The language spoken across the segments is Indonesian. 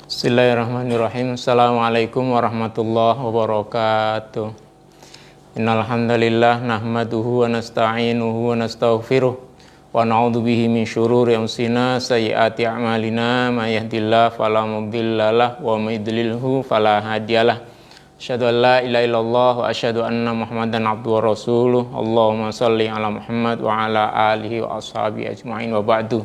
Bismillahirrahmanirrahim. Assalamualaikum warahmatullahi wabarakatuh. Innal hamdalillah nahmaduhu wa nasta'inuhu wa nastaghfiruh wa na'udzu bihi min syururi anfusina sayyiati a'malina may yahdihillahu fala mudhillalah wa may yudlilhu fala hadiyalah. Asyhadu an la ilaha illallah wa asyhadu anna Muhammadan abduhu wa rasuluh. Allahumma shalli ala Muhammad wa ala alihi wa ashabihi ajmain wa ba'du.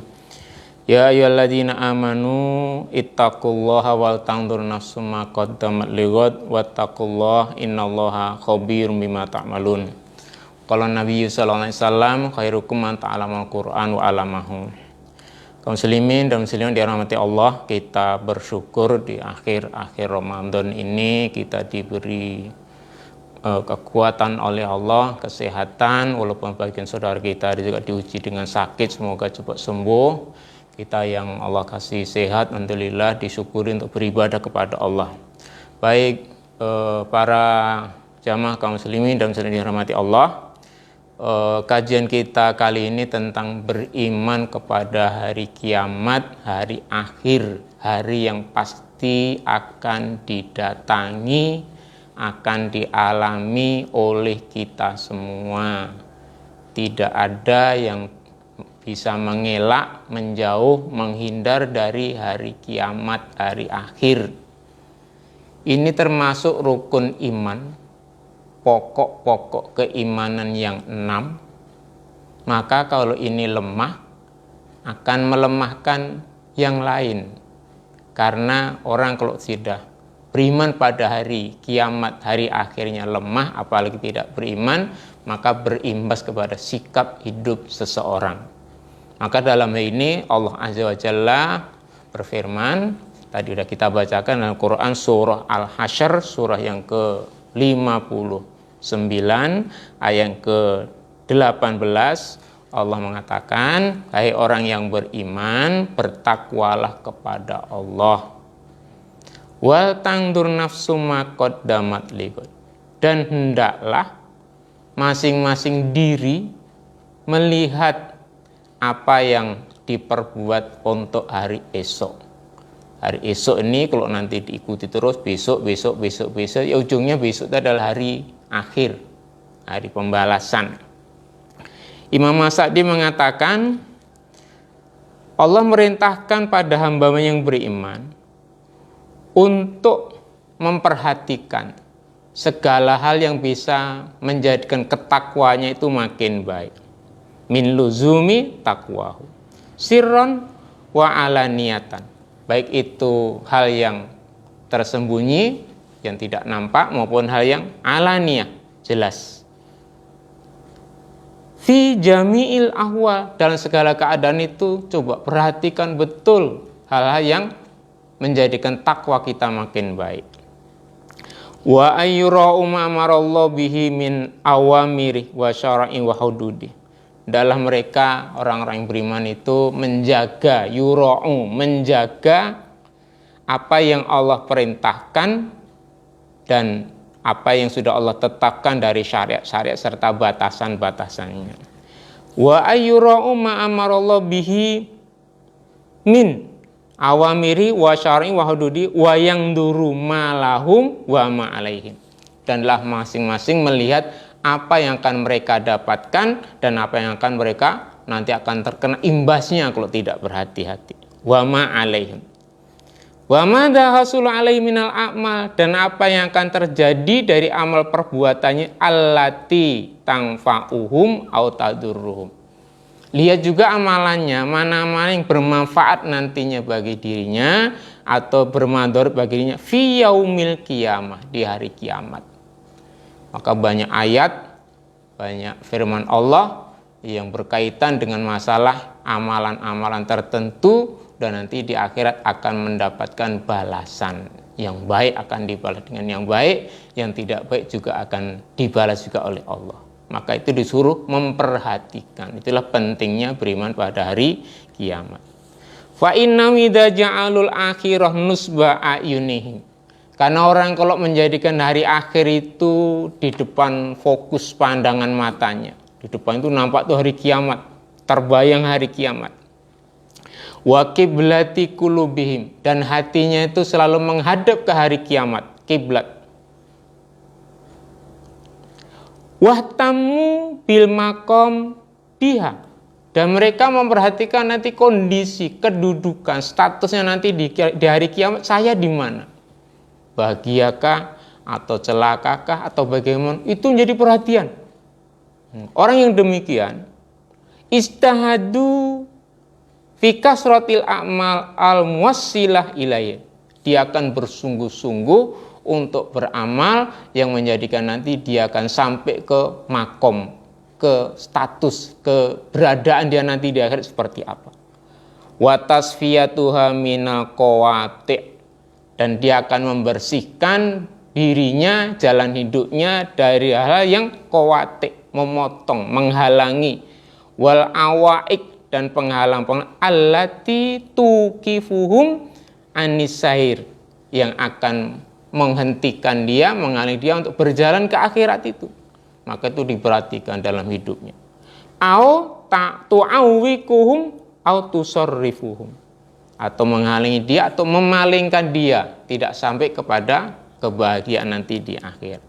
Ya ayyuhalladzina amanu ittaqullaha wal tanzur nafsum ma qaddamat lighad wattaqullaha innallaha khabirum bima ta'malun. Qala Nabi sallallahu alaihi wasallam khairukum man ta'allamal Qur'an wa 'allamahu. Kaum muslimin dan muslimat dirahmati Allah, kita bersyukur di akhir Ramadan ini kita diberi kekuatan oleh Allah, kesehatan, walaupun bagian saudara kita juga diuji dengan sakit, semoga cepat sembuh. Kita yang Allah kasih sehat, alhamdulillah, disyukuri untuk beribadah kepada Allah. Baik para jamaah kaum muslimin dan muslimat dirahmati Allah, kajian kita kali ini tentang beriman kepada hari kiamat, hari akhir, hari yang pasti akan didatangi, akan dialami oleh kita semua. Tidak ada yang bisa mengelak, menjauh, menghindar dari hari kiamat, hari akhir. Ini termasuk rukun iman, pokok-pokok keimanan yang 6. Maka kalau ini lemah, akan melemahkan yang lain. Karena orang kalau sudah beriman pada hari kiamat, hari akhirnya lemah, apalagi tidak beriman, maka berimbas kepada sikap hidup seseorang. Maka dalam hal ini Allah Azza wa Jalla berfirman, tadi sudah kita bacakan dalam Quran surah Al-Hasyr, surah yang ke-59 ayat yang ke-18, Allah mengatakan, hai orang yang beriman, bertakwalah kepada Allah. Wal tangdur nafsu ma qaddamat lighad, dan hendaklah masing-masing diri melihat apa yang diperbuat untuk hari esok. Hari esok ini kalau nanti diikuti terus besok, ya ujungnya besok itu adalah hari akhir, hari pembalasan. Imam As-Sa'di mengatakan, Allah merintahkan pada hamba yang beriman untuk memperhatikan segala hal yang bisa menjadikan ketakwanya itu makin baik. Min luzumi taqwahu sirron wa alaniyatan, baik itu hal yang tersembunyi, yang tidak nampak, maupun hal yang alaniyah, jelas. Fi jami'il ahwal, dalam segala keadaan itu coba perhatikan betul hal-hal yang menjadikan takwa kita makin baik. Wa ayyura'u ma amarallahu bihi min awamiri wa syara'i wa hududi. Dalam mereka orang-orang yang beriman itu menjaga, yura'u, menjaga apa yang Allah perintahkan dan apa yang sudah Allah tetapkan dari syariat-syariat serta batasan-batasannya. Wa ayyura'u ma amarallahu bihi min awamiri wa syar'i wa hududi wa yangduru ma lahum wa ma alaihim. Danlah masing-masing melihat apa yang akan mereka dapatkan dan apa yang akan mereka nanti akan terkena imbasnya kalau tidak berhati-hati. Wa ma alaihim. Wa ma dahasul alaihim minal a'mal, dan apa yang akan terjadi dari amal perbuatannya allati tangfa'uhum au tadurruhum. Lihat juga amalannya, mana yang bermanfaat nantinya bagi dirinya atau bermadharat bagi dirinya fi yaumil qiyamah, di hari kiamat. Maka banyak ayat, banyak firman Allah yang berkaitan dengan masalah amalan-amalan tertentu, dan nanti di akhirat akan mendapatkan balasan. Yang baik akan dibalas dengan yang baik, yang tidak baik juga akan dibalas juga oleh Allah. Maka itu disuruh memperhatikan. Itulah pentingnya beriman pada hari kiamat. Fa inna midza ja'alul akhirah nusba ayunihim. Karena orang kalau menjadikan hari akhir itu di depan fokus pandangan matanya, di depan itu nampak tuh hari kiamat, terbayang hari kiamat. Wa kiblati qulubihim, dan hatinya itu selalu menghadap ke hari kiamat, kiblat. Wahtamu bil makom biha, dan mereka memperhatikan nanti kondisi, kedudukan, statusnya nanti di hari kiamat, saya di mana? Bahagiakah atau celakakah atau bagaimana? Itu menjadi perhatian. Orang yang demikian istahadu fi kasratil a'mal al-muwassilah ilayya, dia akan bersungguh-sungguh untuk beramal yang menjadikan nanti dia akan sampai ke makom, ke status, keberadaan dia nanti di akhirat seperti apa. Wa tasfiyatuha minal qawati', dan dia akan membersihkan dirinya, jalan hidupnya dari hal yang qawati', memotong, menghalangi, wal awaik, dan penghalang-penghalang allati tuqifuhum anis sahir, yang akan menghentikan dia, menghalangi dia untuk berjalan ke akhirat itu. Maka itu diperhatikan dalam hidupnya. Au tu'awwikuhum au tusarrifuhum, atau menghalangi dia atau memalingkan dia tidak sampai kepada kebahagiaan nanti di akhir.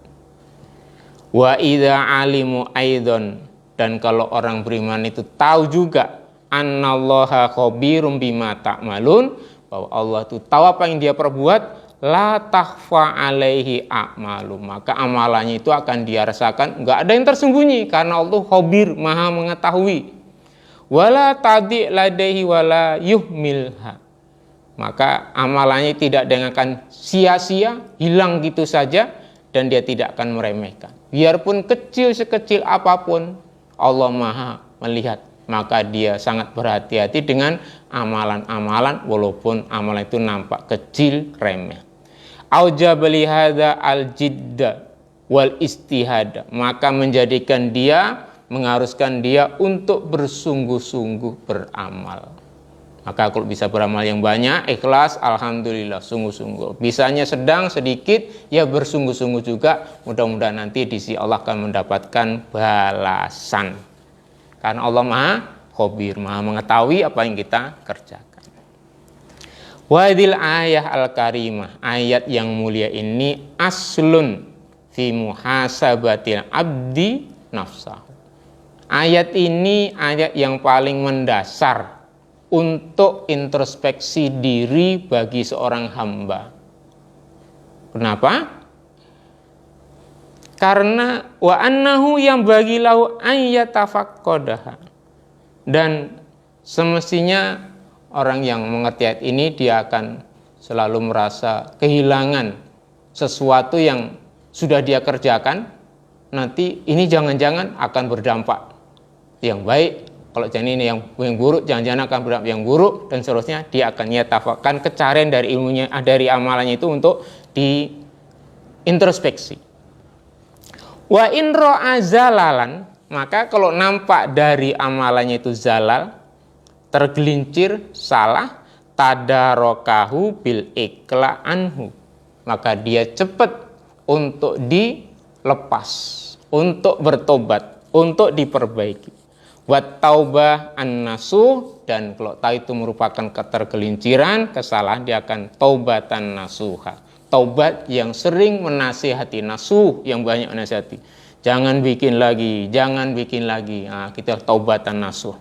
Wa idza alimu aidon, dan kalau orang beriman itu tahu juga annallaha khabirum bima ta'malun, bahwa Allah itu tahu apa yang dia perbuat, la takhfa alaihi a'malu, maka amalannya itu akan dia rasakan, enggak ada yang tersembunyi karena Allah khabir, maha mengetahui. Wala tadi ladaihi wala yuhmilha, maka amalannya tidak akan sia-sia, hilang gitu saja, dan dia tidak akan meremehkan. Biarpun kecil sekecil apapun, Allah maha melihat, maka dia sangat berhati-hati dengan amalan-amalan walaupun amalan itu nampak kecil, remeh. Aujabali hadza al-jidda wal istihada, maka menjadikan dia, mengharuskan dia untuk bersungguh-sungguh beramal. Maka kalau bisa beramal yang banyak, ikhlas, alhamdulillah, sungguh-sungguh. Bisanya sedang, sedikit, ya bersungguh-sungguh juga. Mudah-mudahan nanti di sisi Allah akan mendapatkan balasan. Karena Allah maha khabir, maha mengetahui apa yang kita kerjakan. Wadil ayah al-karimah, ayat yang mulia ini aslun fi muhasabatil abdi nafsahu. Ayat ini ayat yang paling mendasar untuk introspeksi diri bagi seorang hamba. Kenapa? Karena wa annahu yang bagi lahu ayyatafaqqadaha, dan semestinya orang yang mengerti ayat ini dia akan selalu merasa kehilangan sesuatu yang sudah dia kerjakan, nanti ini jangan-jangan akan berdampak yang baik, kalau jangan ini yang buruk, jangan-jangan akan berdampak yang buruk, dan seterusnya. Dia akan nyatakan kecarian dari ilmunya, dari amalannya itu untuk diintrospeksi. Wa in ra'a zalalan, maka kalau nampak dari amalannya itu zalal, tergelincir, salah, tadarokahu bil ikla anhu, maka dia cepat untuk dilepas, untuk bertobat, untuk diperbaiki. Wat taubah an-nasuh, dan kalau tahu itu merupakan ketergelinciran, kesalahan, dia akan taubatan nasuha, taubat yang sering menasihati, nasuh yang banyak menasihati, jangan bikin lagi, jangan bikin lagi. Nah, kita taubatan nasuh.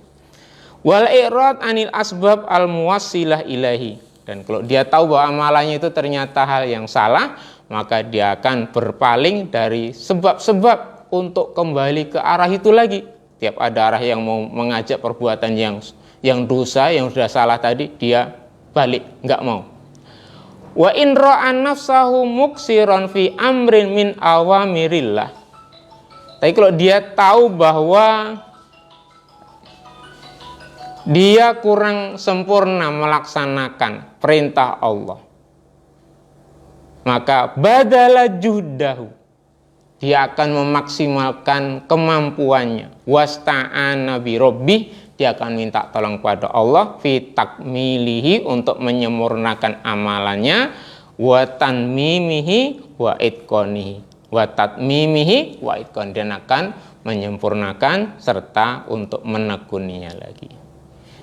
Wal i'rad anil asbab al muwassilah ilahi, dan kalau dia tahu bahwa amalannya itu ternyata hal yang salah, maka dia akan berpaling dari sebab-sebab untuk kembali ke arah itu lagi. Tiap ada arah yang mau mengajak perbuatan yang dosa, yang sudah salah tadi, dia balik, enggak mau. Wa in ra'an nafsahu muksiran fi amrin min awamirillah. Tapi kalau dia tahu bahwa dia kurang sempurna melaksanakan perintah Allah, maka badala juhdahu, dia akan memaksimalkan kemampuannya. Wasta'ana bi rabbih, dia akan minta tolong pada Allah fi takmilihi, untuk menyempurnakan amalannya, wa tanmimihi wa itqanihi, wa tatmimihi wa itqan, dan akan menyempurnakan serta untuk menekuninya lagi.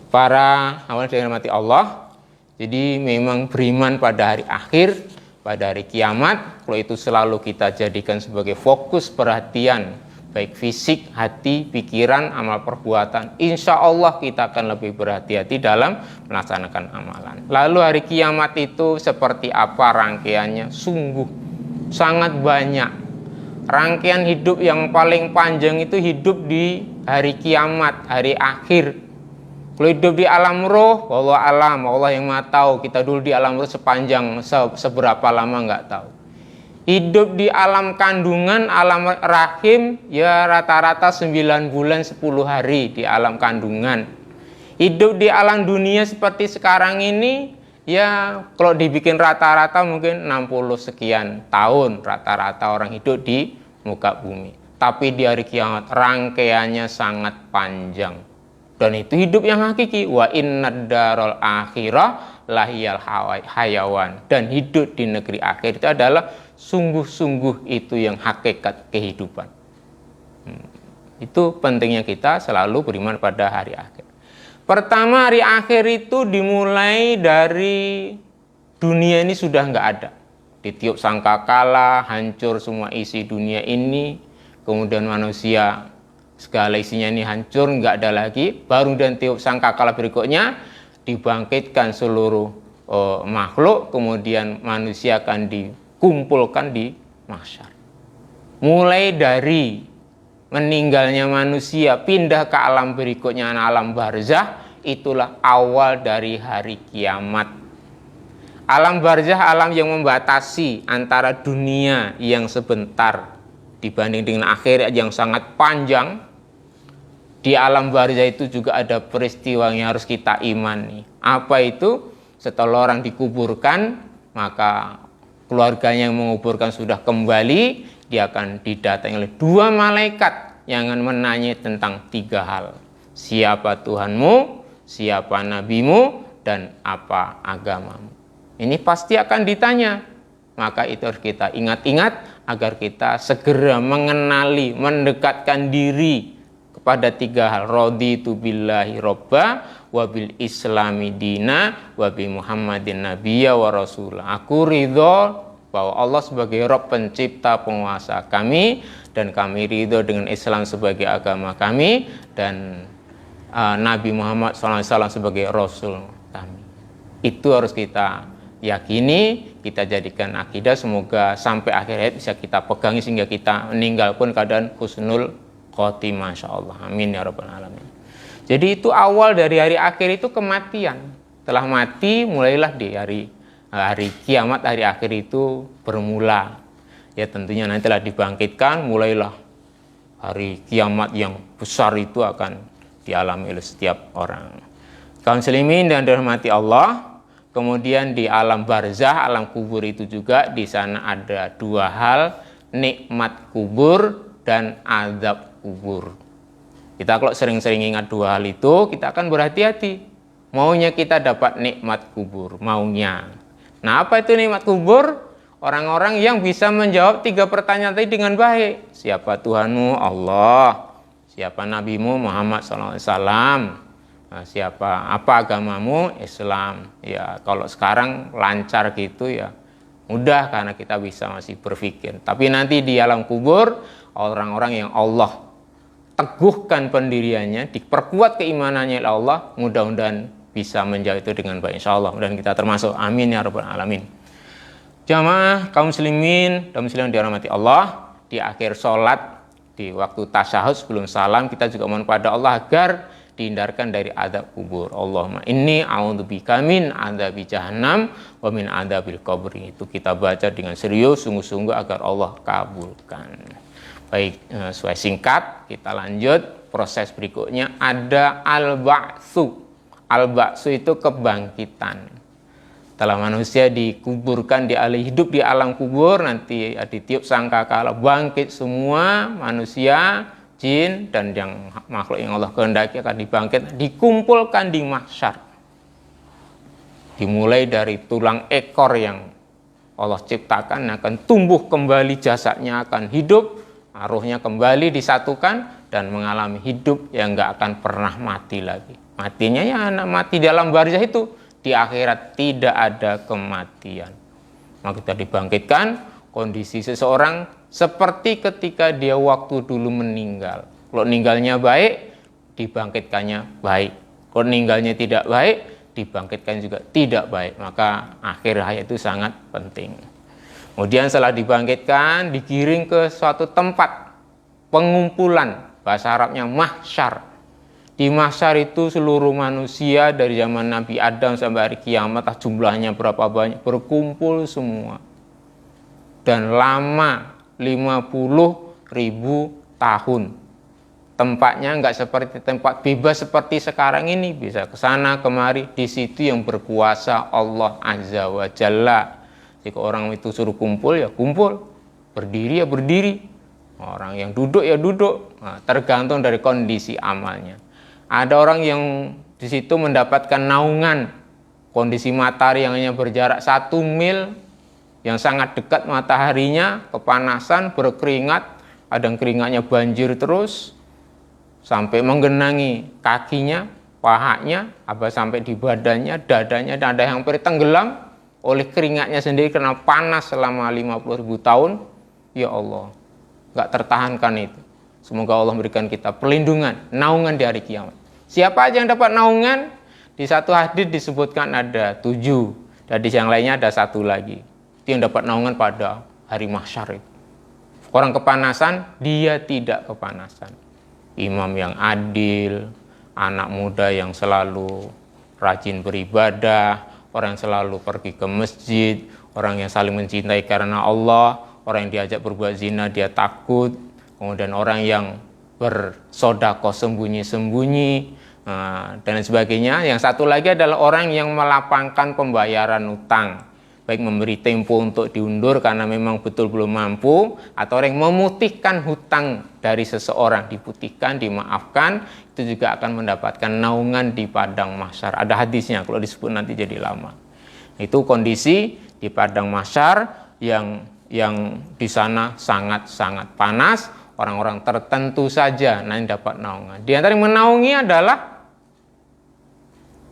Para hamba yang dirahmati Allah, jadi memang beriman pada hari akhir, pada hari kiamat, kalau itu selalu kita jadikan sebagai fokus perhatian, baik fisik, hati, pikiran, amal perbuatan, insya Allah kita akan lebih berhati-hati dalam melaksanakan amalan. Lalu hari kiamat itu seperti apa rangkaiannya? Sungguh sangat banyak. Rangkaian hidup yang paling panjang itu hidup di hari kiamat, hari akhir. Kalau hidup di alam roh, wallahu alam, Allah yang maha tahu. Kita dulu di alam roh sepanjang seberapa lama nggak tahu. Hidup di alam kandungan, alam rahim, ya rata-rata 9 bulan 10 hari di alam kandungan. Hidup di alam dunia seperti sekarang ini, ya kalau dibikin rata-rata mungkin 60 sekian tahun rata-rata orang hidup di muka bumi. Tapi di hari kiamat rangkaiannya sangat panjang. Dan itu hidup yang hakiki. Wa innad darul akhirah lahiyal hayawan. Dan hidup di negeri akhir itu adalah sungguh-sungguh itu yang hakikat kehidupan. Itu pentingnya kita selalu beriman pada hari akhir. Pertama, hari akhir itu dimulai dari dunia ini sudah nggak ada. Ditiup sangkakala, hancur semua isi dunia ini. Kemudian manusia segala isinya ini hancur, nggak ada lagi. Baru dan tiup sangkakala berikutnya dibangkitkan seluruh makhluk, kemudian manusia akan dikumpulkan di mahsyar. Mulai dari meninggalnya manusia pindah ke alam berikutnya, alam barzah, itulah awal dari hari kiamat. Alam barzah alam yang membatasi antara dunia yang sebentar dibanding dengan akhirat yang sangat panjang. Di alam barzah itu juga ada peristiwa yang harus kita imani. Apa itu? Setelah orang dikuburkan, maka keluarganya yang menguburkan sudah kembali, dia akan didatangi oleh 2 malaikat yang akan menanya tentang 3 hal. Siapa Tuhanmu, siapa nabimu, dan apa agamamu. Ini pasti akan ditanya. Maka itu harus kita ingat-ingat agar kita segera mengenali, mendekatkan diri kepada 3 hal. Raditu billahi robba, wabil islami dina, wabi muhammadin nabiyya wa rasulah. Aku ridho bahwa Allah sebagai Rabb pencipta penguasa kami, dan kami ridho dengan Islam sebagai agama kami, dan Nabi Muhammad SAW sebagai Rasul kami. Itu harus kita yakini, kita jadikan akidah. Semoga sampai akhir hayat bisa kita pegangi sehingga kita meninggal pun keadaan husnul khotimah, insyaallah. Amin ya rabbal alamin. Jadi itu awal dari hari akhir itu kematian. Setelah mati mulailah di hari kiamat, hari akhir itu bermula. Ya tentunya nanti telah dibangkitkan, mulailah hari kiamat yang besar itu akan dialami oleh setiap orang. Kaum muslimin dan dirahmati Allah. Kemudian di alam barzah, alam kubur itu juga di sana ada 2 hal, nikmat kubur dan azab kubur. Kita kalau sering-sering ingat 2 hal itu, kita akan berhati-hati. Maunya kita dapat nikmat kubur, maunya. Nah, apa itu nikmat kubur? Orang-orang yang bisa menjawab 3 pertanyaan tadi dengan baik. Siapa Tuhanmu? Allah. Siapa nabimu? Muhammad SAW. Nah, apa agamamu? Islam. Ya, kalau sekarang lancar gitu ya mudah karena kita bisa masih berpikir. Tapi nanti di alam kubur, orang-orang yang Allah teguhkan pendiriannya, diperkuat keimanannya oleh Allah, mudah-mudahan bisa menjawab itu dengan baik, insyaallah. Dan kita termasuk, amin ya rabbal alamin. Jamaah kaum muslimin dan muslimin dirahmati Allah, di akhir sholat, di waktu tasyahud sebelum salam, kita juga mohon pada Allah agar dihindarkan dari adab kubur. Allahumma inni a'udzubika min adzabi jahannam wa min adzabil qabri. Itu kita baca dengan serius, sungguh-sungguh agar Allah kabulkan. Baik, sesuai singkat kita lanjut. Proses berikutnya ada al-ba'tsu. Al-ba'tsu itu kebangkitan. Setelah manusia dikuburkan, hidup di alam kubur, nanti ditiup sangkakala bangkit semua manusia, jin, dan yang makhluk yang Allah kehendaki akan dibangkit, dikumpulkan di mahsyar. Dimulai dari tulang ekor yang Allah ciptakan akan tumbuh kembali, jasadnya akan hidup, ruhnya kembali disatukan dan mengalami hidup yang nggak akan pernah mati lagi. Matinya ya anak mati dalam barzah itu. Di akhirat tidak ada kematian. Maka kita dibangkitkan, kondisi seseorang seperti ketika dia waktu dulu meninggal. Kalau meninggalnya baik, dibangkitkannya baik. Kalau meninggalnya tidak baik, dibangkitkan juga tidak baik. Maka akhir hayat itu sangat penting. Kemudian setelah dibangkitkan, digiring ke suatu tempat pengumpulan, bahasa Arabnya mahsyar. Di mahsyar itu seluruh manusia dari zaman Nabi Adam sampai hari kiamat, jumlahnya berapa banyak, berkumpul semua. Dan lama 50.000 tahun. Tempatnya nggak seperti tempat bebas seperti sekarang ini, bisa ke sana kemari. Di situ yang berkuasa Allah Azza wa Jalla. Jika orang itu suruh kumpul ya kumpul, berdiri ya berdiri, orang yang duduk ya duduk. Nah, tergantung dari kondisi amalnya. Ada orang yang di situ mendapatkan naungan, kondisi matahari yang hanya berjarak 1 mil, yang sangat dekat mataharinya, kepanasan, berkeringat, kadang keringatnya banjir terus, sampai menggenangi kakinya, pahanya, sampai di badannya, dadanya, dan ada yang hampir tenggelam oleh keringatnya sendiri karena panas selama 50.000 tahun. Ya Allah, gak tertahankan itu. Semoga Allah memberikan kita perlindungan, naungan di hari kiamat. Siapa aja yang dapat naungan? Di satu hadis disebutkan ada 7, hadis yang lainnya ada 1 lagi. Itu yang dapat naungan pada hari mahsyar itu. Orang kepanasan, dia tidak kepanasan. Imam yang adil, anak muda yang selalu rajin beribadah, orang yang selalu pergi ke masjid, orang yang saling mencintai karena Allah, orang yang diajak berbuat zina dia takut, kemudian orang yang bersedekah sembunyi-sembunyi, dan sebagainya. Yang satu lagi adalah orang yang melapangkan pembayaran utang, baik memberi tempo untuk diundur karena memang betul belum mampu, atau orang yang memutihkan hutang dari seseorang, diputihkan, dimaafkan, itu juga akan mendapatkan naungan di padang mahsyar. Ada hadisnya, kalau disebut nanti jadi lama. Itu kondisi di padang mahsyar yang di sana sangat-sangat panas. Orang-orang tertentu saja nanti dapat naungan. Di antara yang menaungi adalah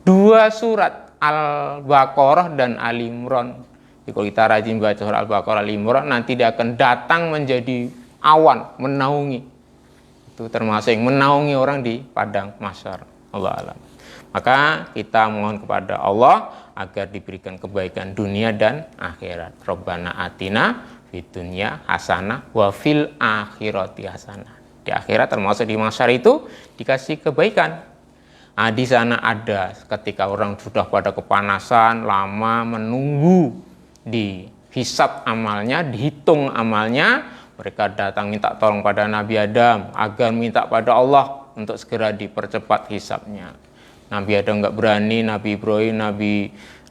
2 surat, Al-Baqarah dan Al-Imran. Jadi kalau kita rajin baca surat Al-Baqarah, Al-Imran, nanti dia akan datang menjadi awan, menaungi. Itu termasuk yang menaungi orang di padang mahsyar. Allah alam. Maka kita mohon kepada Allah agar diberikan kebaikan dunia dan akhirat. Rabbana atina fid dunya hasanah wa fil akhirati hasanah. Di akhirat termasuk di mahsyar itu dikasih kebaikan. Nah, di sana ada ketika orang sudah pada kepanasan, lama menunggu dihisab amalnya, dihitung amalnya, mereka datang minta tolong pada Nabi Adam agar minta pada Allah untuk segera dipercepat hisabnya. Nabi Adam nggak berani, Nabi Ibrahim,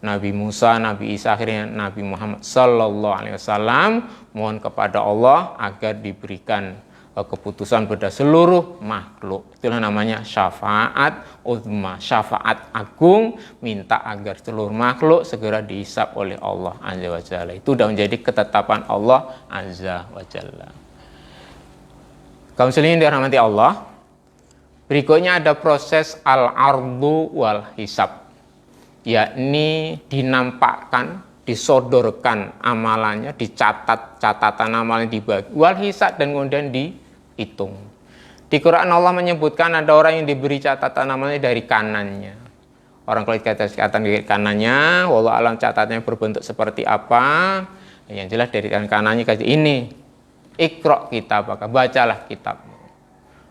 Nabi Musa, Nabi Isa, akhirnya Nabi Muhammad Sallallahu Alaihi Wasallam mohon kepada Allah agar diberikan keputusan pada seluruh makhluk. Itulah namanya syafaat uzma, syafaat agung, minta agar seluruh makhluk segera dihisab oleh Allah Azza wa Jalla. Itu sudah menjadi ketetapan Allah Azza wa Jalla. Kaum muslimin dirahmati Allah, berikutnya ada proses al-ardu wal hisab, yakni dinampakkan, disodorkan amalannya, dicatat, catatan amalnya dibagi, wal hisab, dan kemudian dihitung. Di Quran Allah menyebutkan ada orang yang diberi catatan amalnya dari kanannya. Orang kalau catatan dari kanannya, wallahu alam catatannya berbentuk seperti apa, yang jelas dari kanannya kasih ini, iqra kitabaka, bacalah kitabmu.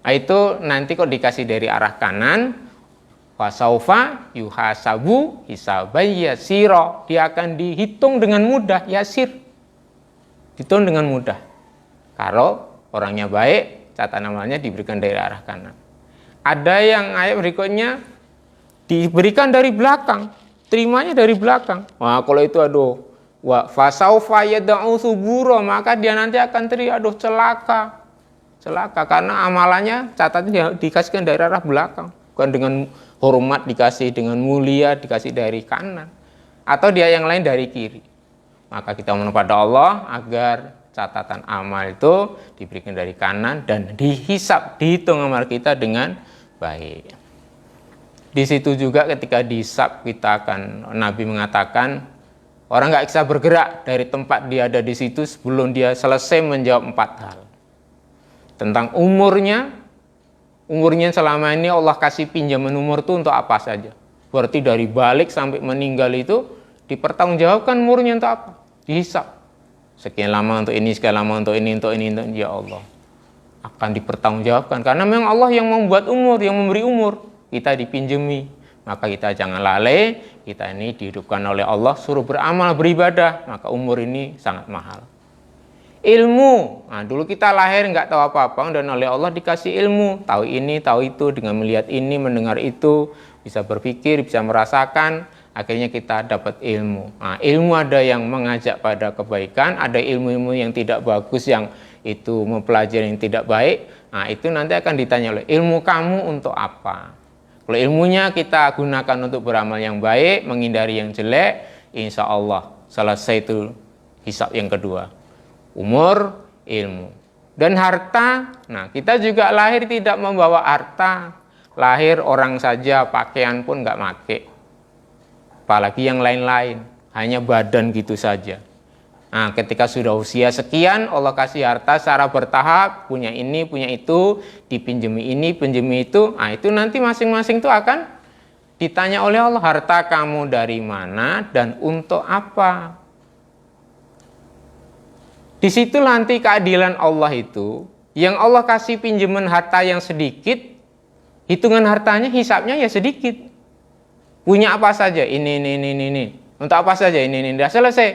Nah, itu nanti kok dikasih dari arah kanan, fasaufa yuhasabu hisaban yasira, dia akan dihitung dengan mudah, yasir, dihitung dengan mudah. Kalau orangnya baik, catatan amalnya diberikan dari arah kanan. Ada yang ayat berikutnya diberikan dari belakang, terimanya dari belakang. Wah, kalau itu aduh, wa fasaufa yad'u subura, maka dia nanti akan teriak, aduh celaka karena amalannya catatannya dikasihkan dari arah belakang, bukan dengan hormat dikasih, dengan mulia dikasih dari kanan, atau dia yang lain dari kiri. Maka kita mohon pada Allah agar catatan amal itu diberikan dari kanan dan dihisab, dihitung amal kita dengan baik. Di situ juga ketika dihisab kita akan, Nabi mengatakan orang nggak bisa bergerak dari tempat dia ada di situ sebelum dia selesai menjawab 4 hal. Tentang umurnya selama ini Allah kasih pinjaman umur itu untuk apa saja. Berarti dari balik sampai meninggal itu dipertanggungjawabkan umurnya untuk apa? Dihisab. Sekian lama untuk ini, sekian lama untuk ini, ya Allah. Akan dipertanggungjawabkan. Karena memang Allah yang membuat umur, yang memberi umur. Kita dipinjemi. Maka kita jangan lalai, kita ini dihidupkan oleh Allah, suruh beramal, beribadah. Maka umur ini sangat mahal. Ilmu, nah dulu kita lahir nggak tahu apa-apa, dan oleh Allah dikasih ilmu. Tahu ini, tahu itu, dengan melihat ini, mendengar itu, bisa berpikir, bisa merasakan, akhirnya kita dapat ilmu. Nah, ilmu ada yang mengajak pada kebaikan, ada ilmu-ilmu yang tidak bagus, yang itu mempelajari yang tidak baik. Nah, itu nanti akan ditanya oleh ilmu kamu untuk apa. Kalau ilmunya kita gunakan untuk beramal yang baik, menghindari yang jelek, insya Allah selesai itu hisab yang kedua. Umur, ilmu. Dan harta, nah kita juga lahir tidak membawa harta. Lahir orang saja pakaian pun nggak pakai. Apalagi yang lain-lain, hanya badan gitu saja. Nah, ketika sudah usia sekian, Allah kasih harta secara bertahap, punya ini, punya itu, dipinjemi ini, pinjemi itu. Nah, itu nanti masing-masing itu akan ditanya oleh Allah, harta kamu dari mana dan untuk apa. Di situ nanti keadilan Allah itu, yang Allah kasih pinjaman harta yang sedikit, hitungan hartanya, hisapnya ya sedikit. Punya apa saja? Ini. Untuk apa saja? Ini. Sudah selesai.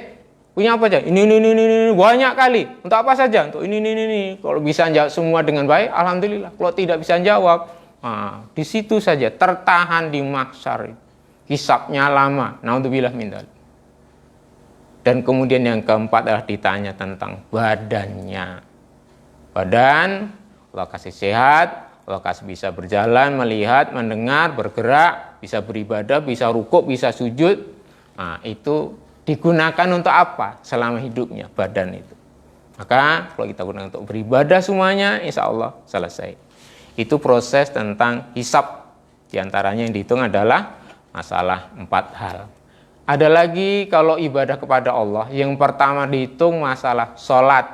Punya apa aja? Ini. Banyak kali. Untuk apa saja? Untuk ini. Kalau bisa jawab semua dengan baik, alhamdulillah. Kalau tidak bisa jawab, nah, di situ saja tertahan di mahsyar. Hisapnya lama. Naudzubillah min dzalik. Dan kemudian yang keempat adalah ditanya tentang badannya. Badan, Allah kasih sehat, Allah kasih bisa berjalan, melihat, mendengar, bergerak, bisa beribadah, bisa rukuk, bisa sujud. Nah, itu digunakan untuk apa selama hidupnya badan itu. Maka kalau kita gunakan untuk beribadah semuanya, insya Allah selesai. Itu proses tentang hisab. Di antaranya yang dihitung adalah masalah 4 hal. Ada lagi kalau ibadah kepada Allah, yang pertama dihitung masalah sholat.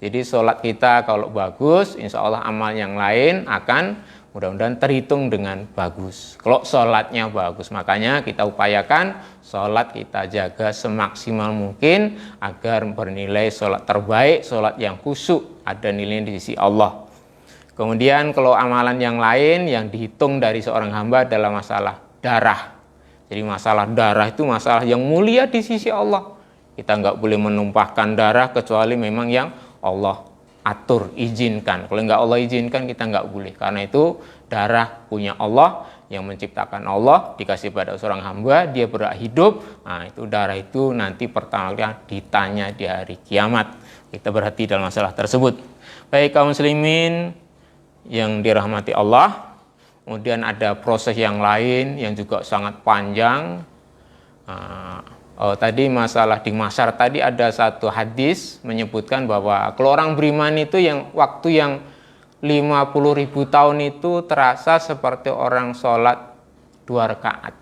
Jadi sholat kita kalau bagus, insya Allah amal yang lain akan mudah-mudahan terhitung dengan bagus. Kalau sholatnya bagus, makanya kita upayakan sholat kita jaga semaksimal mungkin agar bernilai sholat terbaik, sholat yang khusyuk, ada nilai di sisi Allah. Kemudian kalau amalan yang lain yang dihitung dari seorang hamba adalah masalah darah. Jadi masalah darah itu masalah yang mulia di sisi Allah. Kita nggak boleh menumpahkan darah kecuali memang yang Allah atur, izinkan. Kalau nggak Allah izinkan, kita nggak boleh. Karena itu darah punya Allah, yang menciptakan Allah, dikasih pada seorang hamba, dia berhak hidup. Nah, itu darah itu nanti pertama kali ditanya di hari kiamat. Kita berhati dalam masalah tersebut. Baik kaum muslimin yang dirahmati Allah. Kemudian ada proses yang lain yang juga sangat panjang. Tadi masalah di mahsyar tadi ada satu hadis menyebutkan bahwa kalau orang beriman itu yang waktu yang 50.000 tahun itu terasa seperti orang sholat 2 rakaat.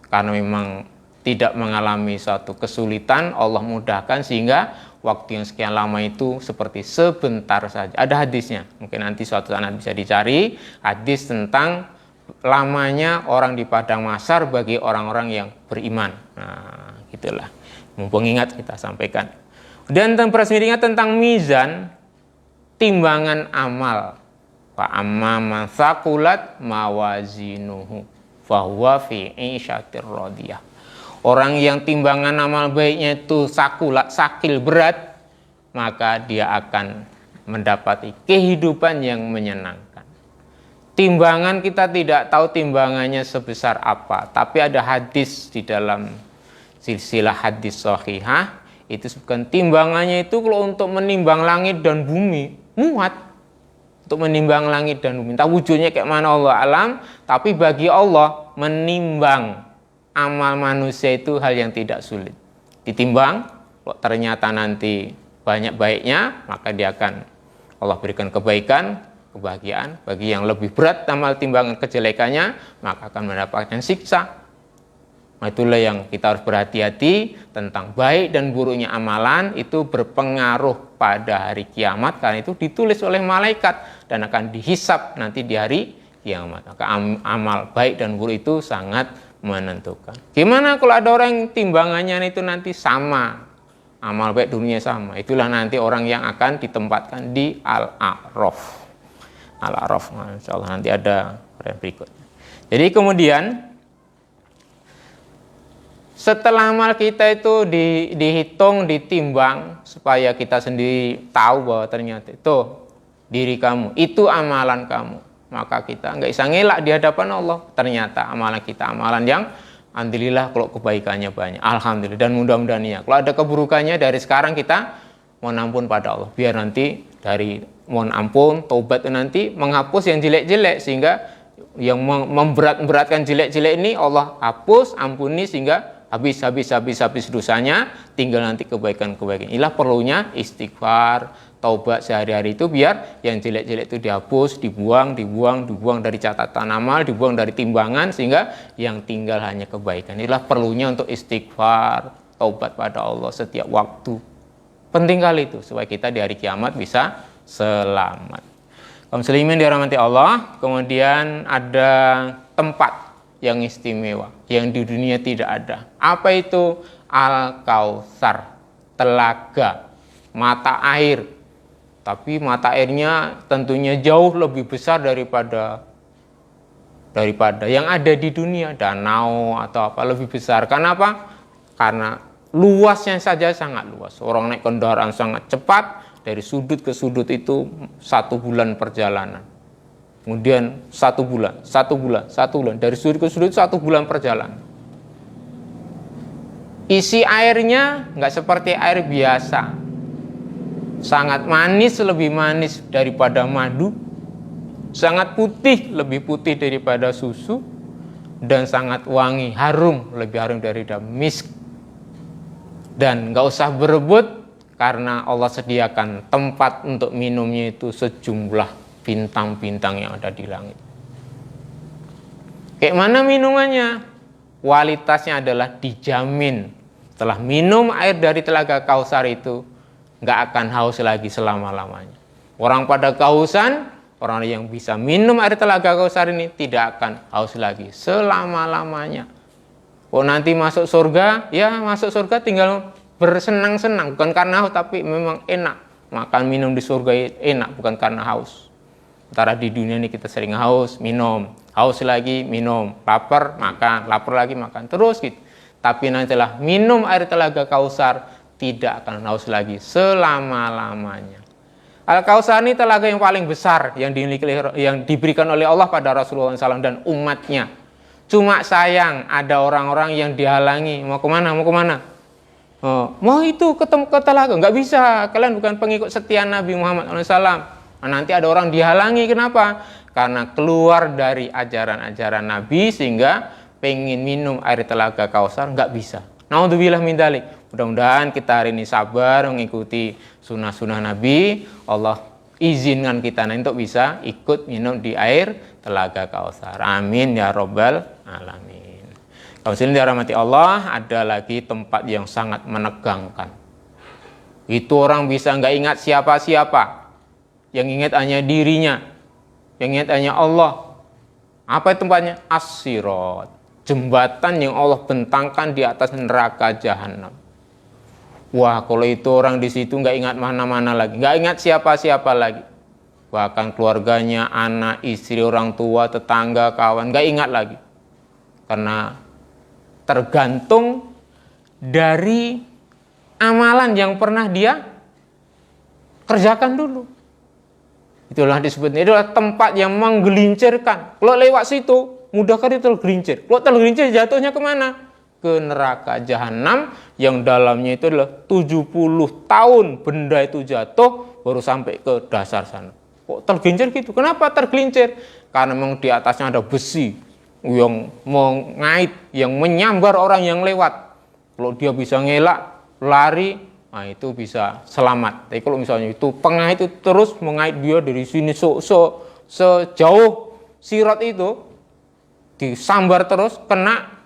Karena memang tidak mengalami suatu kesulitan, Allah mudahkan sehingga waktu yang sekian lama itu seperti sebentar saja. Ada hadisnya, mungkin nanti suatu saat bisa dicari hadis tentang lamanya orang di padang mahsyar bagi orang-orang yang beriman. Nah, gitulah. Mumpung ingat kita sampaikan. Dan tentang berikutnya tentang mizan, timbangan amal. Fa amma man thaqulat mawazinuhu fa huwa fi 'ishatir radiyah. Orang yang timbangan amal baiknya itu sakil berat, maka dia akan mendapati kehidupan yang menyenangkan. Timbangan kita tidak tahu timbangannya sebesar apa, tapi ada hadis di dalam silsilah hadis shahihah, itu bukan timbangannya itu kalau untuk menimbang langit dan bumi, muat. Untuk menimbang langit dan bumi, tak wujudnya kayak mana Allah alam, tapi bagi Allah menimbang amal manusia itu hal yang tidak sulit. Ditimbang, kalau ternyata nanti banyak baiknya, maka dia akan Allah berikan kebaikan. kebahagiaan. Bagi yang lebih berat amal timbangan kejelekannya, maka akan mendapatkan siksa. Nah, itulah yang kita harus berhati-hati tentang baik dan buruknya amalan. Itu berpengaruh pada hari kiamat, karena itu ditulis oleh malaikat dan akan dihisap nanti di hari kiamat. Maka amal baik dan buruk itu sangat menentukan. Gimana kalau ada orang yang timbangannya itu nanti sama, amal baik dunia sama? Itulah nanti orang yang akan ditempatkan di Al-A'raf. Al-A'raf, insya Allah nanti ada berikutnya. Jadi kemudian setelah amal kita itu dihitung, ditimbang, supaya kita sendiri tahu bahwa ternyata itu diri kamu, itu amalan kamu, maka kita nggak bisa ngelak di hadapan Allah. Ternyata amalan kita amalan yang alhamdulillah kalau kebaikannya banyak, alhamdulillah, dan mudah-mudahan ya. Kalau ada keburukannya dari sekarang kita mohon ampun pada Allah, biar nanti dari mohon ampun, taubat itu nanti menghapus yang jelek-jelek, sehingga yang memberatkan jelek-jelek ini Allah hapus, ampuni, sehingga habis dosanya, tinggal nanti kebaikan-kebaikan. Inilah perlunya istighfar, taubat sehari-hari itu, biar yang jelek-jelek itu dihapus, dibuang dari catatan amal, dibuang dari timbangan, sehingga yang tinggal hanya kebaikan. Inilah perlunya untuk istighfar, taubat pada Allah setiap waktu. Penting kali itu supaya kita di hari kiamat bisa selamat. Kaum muslimin dirahmati Allah, kemudian ada tempat yang istimewa, yang di dunia tidak ada. Apa itu? Al-Kautsar, telaga, mata air. Tapi mata airnya tentunya jauh lebih besar daripada yang ada di dunia, danau atau apa, lebih besar. Karena apa? Karena luasnya saja sangat luas. Orang naik kendaraan sangat cepat, dari sudut ke sudut itu 1 bulan perjalanan. Kemudian 1 bulan, dari sudut ke sudut 1 bulan perjalanan. Isi airnya nggak seperti air biasa, sangat manis, lebih manis daripada madu, sangat putih, lebih putih daripada susu, dan sangat wangi, harum, lebih harum dari misk. Dan nggak usah berebut, karena Allah sediakan tempat untuk minumnya itu sejumlah bintang-bintang yang ada di langit. Kayak mana minumannya? Kualitasnya adalah dijamin. Setelah minum air dari telaga Kautsar itu, nggak akan haus lagi selama-lamanya. Orang pada kehausan, orang yang bisa minum air telaga Kautsar ini tidak akan haus lagi selama-lamanya. Oh, nanti masuk surga, ya masuk surga tinggal bersenang-senang, bukan karena haus, tapi memang enak. Makan minum di surga enak, bukan karena haus. Sementara di dunia ini kita sering haus, minum, haus lagi, minum, lapar, makan, lapar lagi, makan, terus gitu. Tapi nantilah minum air telaga Kautsar, tidak akan haus lagi selama-lamanya. Al-Kautsar ini telaga yang paling besar yang diberikan oleh Allah pada Rasulullah SAW dan umatnya. Cuma sayang ada orang-orang yang dihalangi, mau kemana? Mau itu ketemu ke telaga, nggak bisa, kalian bukan pengikut setia Nabi Muhammad SAW. Nanti ada orang dihalangi, kenapa? Karena keluar dari ajaran-ajaran Nabi, sehingga pengen minum air telaga Kautsar nggak bisa. Naudzubillah min dzalik. Mudah-mudahan kita hari ini sabar mengikuti sunnah-sunnah Nabi. Allah izinkan kita nanti untuk bisa ikut minum di air telaga Kautsar. Amin ya robbal alamin. Kaum muslimin dirahmati Allah, ada lagi tempat yang sangat menegangkan. Itu orang bisa nggak ingat siapa-siapa. Yang ingat hanya dirinya, yang ingat hanya Allah. Apa tempatnya? As-Sirat, jembatan yang Allah bentangkan di atas neraka jahanam. Wah, kalau itu orang di situ nggak ingat mana-mana lagi, nggak ingat siapa-siapa lagi. Bahkan keluarganya, anak, istri, orang tua, tetangga, kawan, nggak ingat lagi. Karena tergantung dari amalan yang pernah dia kerjakan dulu. Itulah disebutnya, itulah tempat yang menggelincirkan. Kalau lewat situ, mudah kali tergelincir. Kalau tergelincir jatuhnya kemana? Ke neraka jahanam yang dalamnya itu adalah 70 tahun benda itu jatuh baru sampai ke dasar sana. Kok tergelincir gitu? Kenapa tergelincir? Karena memang di atasnya ada besi yang mengait, yang menyambar orang yang lewat. Kalau dia bisa ngelak, lari, nah itu bisa selamat. Tapi kalau misalnya itu pengait itu terus mengait dia dari sini sejauh sirat itu disambar terus kena,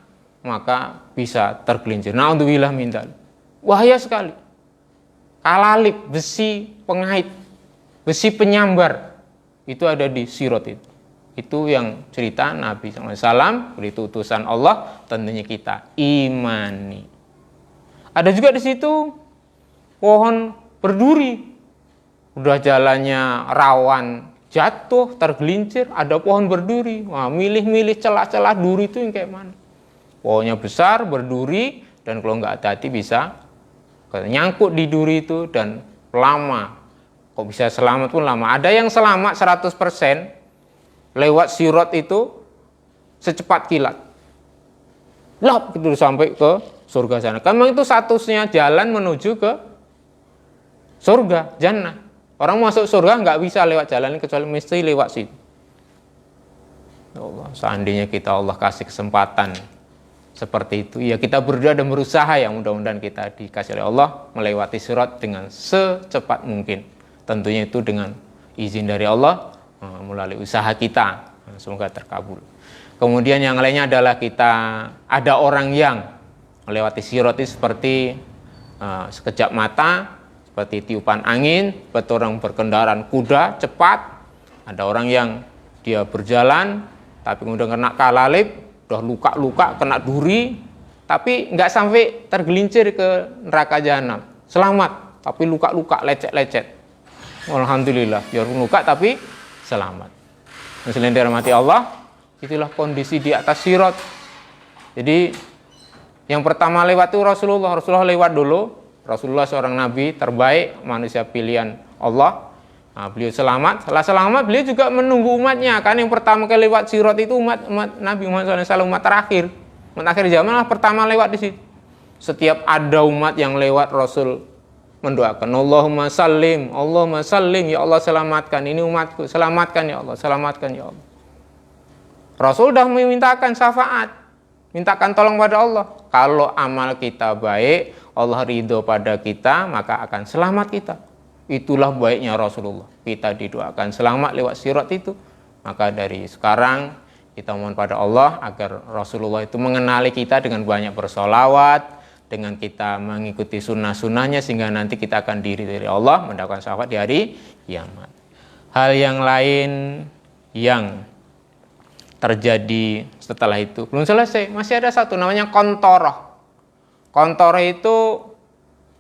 maka bisa tergelincir. Na'udzubillah min dzalik. Bahaya sekali. Kalalib, besi pengait, besi penyambar itu ada di sirat itu. Itu yang cerita Nabi SAW, itu utusan Allah, tentunya kita imani. Ada juga di situ pohon berduri, udah jalannya rawan jatuh, tergelincir, ada pohon berduri. Wah, milih-milih celah-celah duri itu yang kayak mana. Pohonnya besar, berduri, dan kalau nggak hati-hati bisa nyangkut di duri itu dan lama. Kok bisa selamat pun lama. Ada yang selamat 100% lewat sirat itu secepat kilat. Lap gitu sampai ke surga sana. Memang itu statusnya jalan menuju ke surga, jannah. Orang masuk surga nggak bisa lewat jalan kecuali mesti lewat situ. Ya Allah, seandainya kita Allah kasih kesempatan seperti itu, ya kita berdoa dan berusaha ya mudah-mudahan kita dikasih oleh Allah melewati sirat dengan secepat mungkin. Tentunya itu dengan izin dari Allah melalui usaha kita. Semoga terkabul. Kemudian yang lainnya adalah kita ada orang yang melewati sirat itu seperti sekejap mata, seperti tiupan angin, seperti orang berkendaraan kuda cepat. Ada orang yang dia berjalan tapi kemudian kena kalalib, udah luka-luka, kena duri, tapi nggak sampai tergelincir ke neraka jahanam. Selamat, tapi luka-luka, lecet-lecet. Alhamdulillah, biarpun luka tapi selamat. Selain dirahmati Allah, itulah kondisi di atas sirat. Jadi yang pertama lewat itu Rasulullah lewat dulu. Rasulullah seorang nabi terbaik, manusia pilihan Allah. Nah, beliau selamat. Setelah selamat, beliau juga menunggu umatnya. Kan yang pertama kali lewat sirat itu umat Nabi Muhammad SAW, umat terakhir. Umat akhir zaman lah pertama lewat di situ. Setiap ada umat yang lewat, Rasul mendoakan, Allahumma sallim, ya Allah selamatkan ini umatku, selamatkan ya Allah, selamatkan ya Allah. Rasul sudah memintakan syafaat, mintakan tolong pada Allah. Kalau amal kita baik, Allah ridho pada kita, maka akan selamat kita. Itulah baiknya Rasulullah. Kita didoakan selamat lewat sirat itu. Maka dari sekarang kita mohon pada Allah agar Rasulullah itu mengenali kita dengan banyak bersolawat, dengan kita mengikuti sunnah-sunnahnya, sehingga nanti kita akan diri dari Allah mendapatkan syafaat di hari kiamat. Hal yang lain yang terjadi setelah itu belum selesai, masih ada satu namanya kontoroh. Kontoroh itu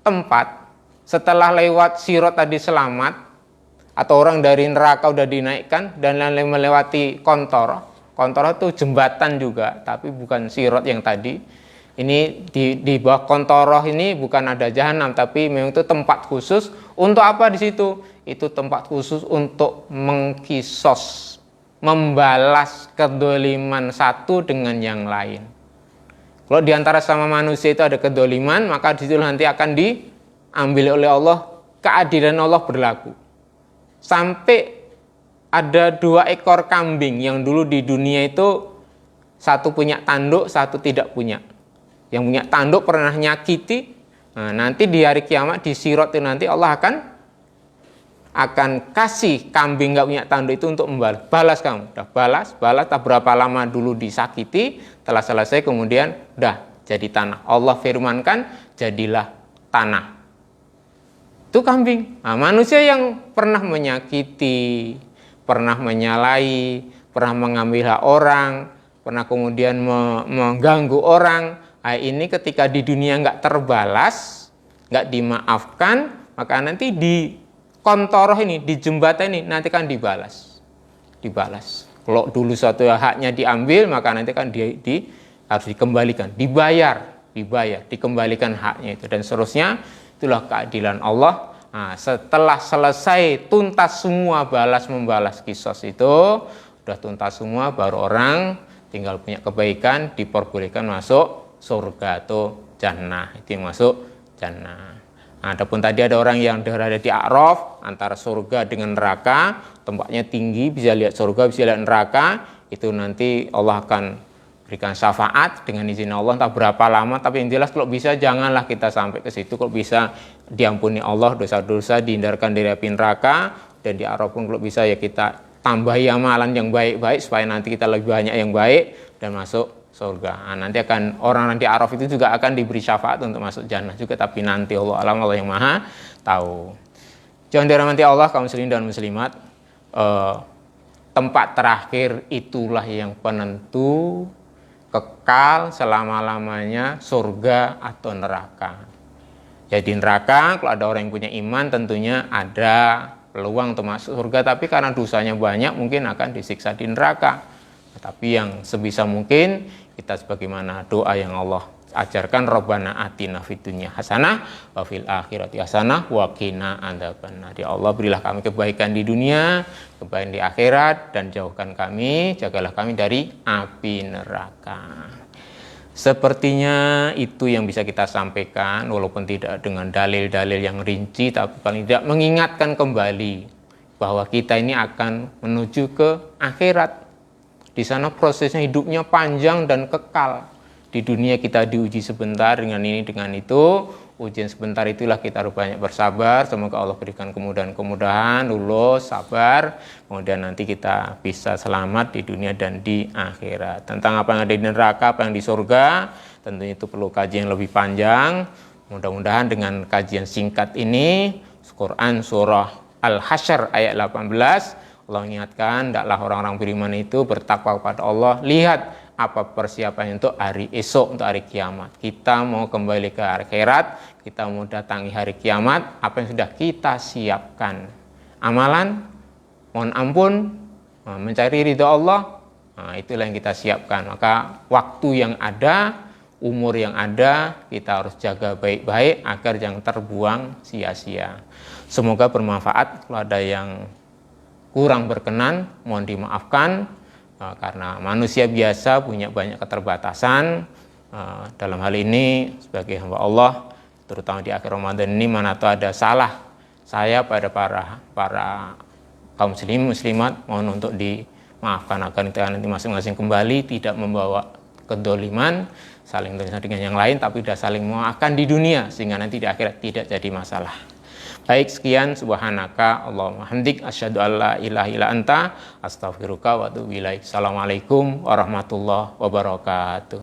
tempat setelah lewat sirat tadi selamat, atau orang dari neraka udah dinaikkan dan lalu melewati kontoroh. Kontoroh itu jembatan juga, tapi bukan sirat yang tadi. Ini di bawah kontoroh ini bukan ada jahanam, tapi memang itu tempat khusus untuk apa di situ? Itu tempat khusus untuk mengkisos, membalas kedoliman satu dengan yang lain. Kalau diantara sama manusia itu ada kedoliman, maka di situ nanti akan diambil oleh Allah, keadilan Allah berlaku. Sampai ada 2 ekor kambing yang dulu di dunia itu satu punya tanduk, satu tidak punya. Yang punya tanduk pernah nyakiti, nah, nanti di hari kiamat di sirat itu nanti Allah akan kasih kambing nggak punya tanduk itu untuk membalas. Balas kamu, udah balas, tak berapa lama dulu disakiti, telah selesai kemudian udah jadi tanah. Allah firmankan jadilah tanah. Itu kambing. Nah, manusia yang pernah menyakiti, pernah menyalahi, pernah mengambil hak orang, pernah kemudian mengganggu orang. Nah, ini ketika di dunia nggak terbalas, nggak dimaafkan, maka nanti di kontoroh ini, di jembatan ini nanti kan dibalas. Kalau dulu suatu haknya diambil, maka nanti kan harus dikembalikan, dibayar, dikembalikan haknya itu dan seterusnya. Itulah keadilan Allah. Nah, setelah selesai tuntas semua balas membalas kisos itu, udah tuntas semua, baru orang tinggal punya kebaikan diperbolehkan masuk surga atau jannah, itu yang masuk jannah. Nah, adapun tadi ada orang yang berada di A'raf antara surga dengan neraka, tempatnya tinggi, bisa lihat surga, bisa lihat neraka, itu nanti Allah akan berikan syafaat dengan izin Allah entah berapa lama, tapi yang jelas kalau bisa janganlah kita sampai ke situ. Kalau bisa diampuni Allah dosa-dosa, dihindarkan dari api neraka, dan di Arafah pun kalau bisa ya kita tambahi amalan yang baik-baik supaya nanti kita lebih banyak yang baik dan masuk surga. Nah, nanti akan orang di Arafah itu juga akan diberi syafaat untuk masuk jannah juga, tapi nanti Allah alam, Allah yang maha tahu. Jangan dirahmati Allah kaum muslimin dan muslimat, tempat terakhir itulah yang penentu kekal selama-lamanya, surga atau neraka. Jadi neraka, kalau ada orang yang punya iman tentunya ada peluang untuk masuk surga, tapi karena dosanya banyak mungkin akan disiksa di neraka. Tapi yang sebisa mungkin kita sebagaimana doa yang Allah ajarkan, Rabbana atina fid dunya hasanah wa fil akhirati hasanah wa qina adzabannar. Ya Allah, berilah kami kebaikan di dunia, kebaikan di akhirat, dan jauhkan kami, jagalah kami dari api neraka. Sepertinya itu yang bisa kita sampaikan, walaupun tidak dengan dalil-dalil yang rinci, tapi paling tidak mengingatkan kembali bahwa kita ini akan menuju ke akhirat. Di sana prosesnya hidupnya panjang dan kekal. Di dunia kita diuji sebentar dengan ini, dengan itu. Ujian sebentar itulah kita harus banyak bersabar. Semoga Allah berikan kemudahan-kemudahan, lulus, sabar. Kemudian nanti kita bisa selamat di dunia dan di akhirat. Tentang apa yang ada di neraka, apa yang di surga, tentunya itu perlu kajian yang lebih panjang. Mudah-mudahan dengan kajian singkat ini, Quran surah Al-Hasyr ayat 18, Allah mengingatkan, hendaklah orang-orang beriman itu bertakwa kepada Allah. Lihat apa persiapan untuk hari esok, untuk hari kiamat. Kita mau kembali ke akhirat, kita mau datangi hari kiamat, apa yang sudah kita siapkan. Amalan, mohon ampun, mencari ridha Allah, itulah yang kita siapkan. Maka waktu yang ada, umur yang ada, kita harus jaga baik-baik agar jangan terbuang sia-sia. Semoga bermanfaat. Kalau ada yang kurang berkenan, mohon dimaafkan, karena manusia biasa punya banyak keterbatasan. Dalam hal ini sebagai hamba Allah, terutama di akhir Ramadan ini, mana tahu ada salah saya pada para kaum muslimat, mohon untuk dimaafkan agar kita nanti masing-masing kembali tidak membawa kedoliman, saling dengan yang lain, tapi sudah saling memaafkan di dunia sehingga nanti di akhirat tidak jadi masalah. Baik, sekian, subhanaka Allahumma hamdik asyhadu alla ilaha illa anta astaghfiruka wa atubu ilaik. Assalamualaikum warahmatullahi wabarakatuh.